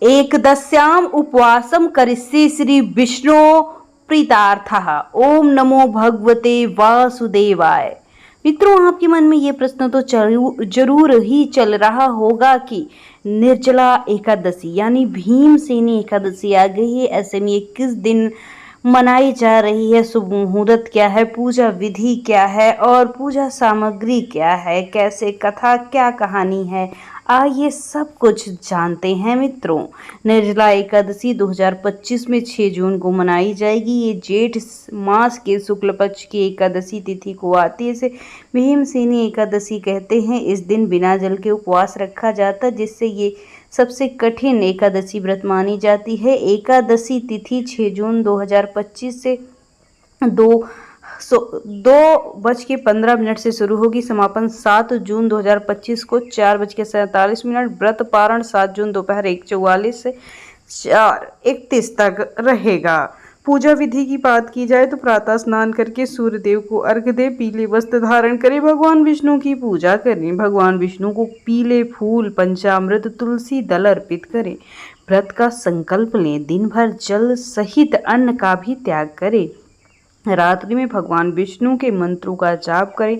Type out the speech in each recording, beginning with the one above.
एकदस्याम उपवासम करिष्ये श्री विष्णु प्रीतार्थः। ओम नमो भगवते वासुदेवाय। मित्रों, आपके मन में ये प्रश्न तो जरूर ही चल रहा होगा कि निर्जला एकादशी यानी भीमसेनी एकादशी आ गई है। ऐसे में ये किस दिन मनाई जा रही है, शुभ मुहूर्त क्या है, पूजा विधि क्या है और पूजा सामग्री क्या है, कैसे कथा क्या कहानी है, आइए सब कुछ जानते हैं मित्रों। निर्जला एकादशी 2025 में 6 जून को मनाई जाएगी। ये जेठ मास के शुक्ल पक्ष की एकादशी तिथि को आती है। इसे भीमसेनी एकादशी कहते हैं। इस दिन बिना जल के उपवास रखा जाता है, जिससे ये सबसे कठिन एकादशी व्रत मानी जाती है। एकादशी तिथि 6 जून 2025 से 2:15 से शुरू होगी। समापन 7 जून 2025 को 4:47। व्रत पारण 7 जून दोपहर 1:44 से 4:31 तक रहेगा। पूजा विधि की बात की जाए तो प्रातः स्नान करके सूर्य देव को अर्घ्य दे, पीले वस्त्र धारण करें, भगवान विष्णु की पूजा करें। भगवान विष्णु को पीले फूल, पंचामृत, तुलसी दल अर्पित करें। व्रत का संकल्प लें। दिन भर जल सहित अन्न का भी त्याग करें। रात्रि में भगवान विष्णु के मंत्रों का जाप करें,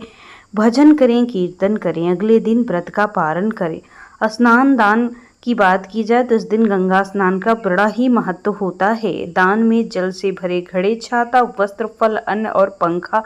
भजन करें, कीर्तन करें। अगले दिन व्रत का पारण करें। स्नान दान की बात की जाए तो इस दिन गंगा स्नान का बड़ा ही महत्व होता है। दान में जल से भरे घड़े, छाता, वस्त्र, फल, अन्न और पंखा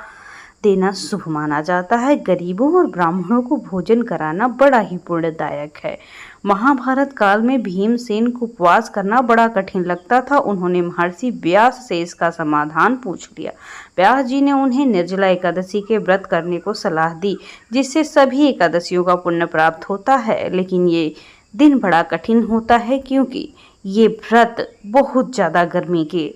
देना शुभ माना जाता है। गरीबों और ब्राह्मणों को भोजन कराना बड़ा ही पुण्यदायक है। महाभारत काल में भीमसेन को उपवास करना बड़ा कठिन लगता था। उन्होंने महर्षि व्यास से इसका समाधान पूछ लिया। व्यास जी ने उन्हें निर्जला एकादशी के व्रत करने को सलाह दी, जिससे सभी एकादशियों का पुण्य प्राप्त होता है। लेकिन ये दिन बड़ा कठिन होता है, क्योंकि ये व्रत बहुत ज़्यादा गर्मी के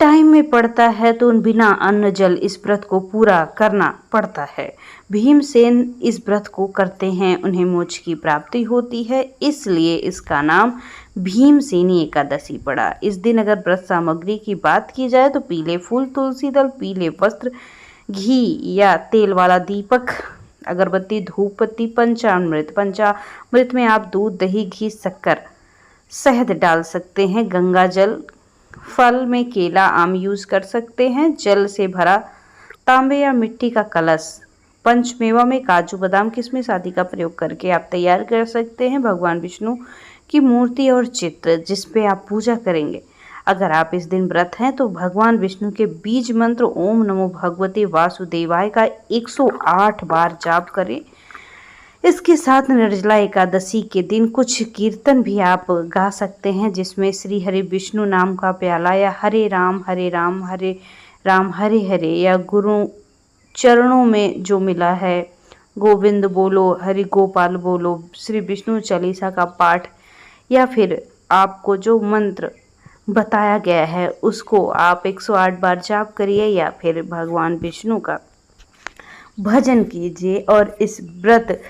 टाइम में पड़ता है, तो बिना अन्न जल इस व्रत को पूरा करना पड़ता है। भीमसेन इस व्रत को करते हैं, उन्हें मोक्ष की प्राप्ति होती है, इसलिए इसका नाम भीमसेनी एकादशी पड़ा। इस दिन अगर व्रत सामग्री की बात की जाए तो पीले फूल, तुलसी दल, पीले वस्त्र, घी या तेल वाला दीपक, अगरबत्ती, धूप बत्ती, पंचामृत में आप दूध, दही, घी, शक्कर, शहद डाल सकते हैं। गंगा जल, फल में केला, आम यूज कर सकते हैं। जल से भरा तांबे या मिट्टी का कलश, पंचमेवा में काजू, बादाम, किशमिश आदि का प्रयोग करके आप तैयार कर सकते हैं। भगवान विष्णु की मूर्ति और चित्र जिस पे आप पूजा करेंगे। अगर आप इस दिन व्रत हैं तो भगवान विष्णु के बीज मंत्र ओम नमो भगवते वासुदेवाय का 108 बार जाप करें। इसके साथ निर्जला एकादशी के दिन कुछ कीर्तन भी आप गा सकते हैं, जिसमें श्री हरि विष्णु नाम का प्याला या हरे राम हरे राम हरे हरे या गुरु चरणों में जो मिला है गोविंद बोलो, हरि गोपाल बोलो, श्री विष्णु चालीसा का पाठ, या फिर आपको जो मंत्र बताया गया है उसको आप 108 बार जाप करिए, या फिर भगवान विष्णु का भजन कीजिए और इस व्रत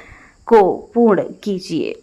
को पूर्ण कीजिए।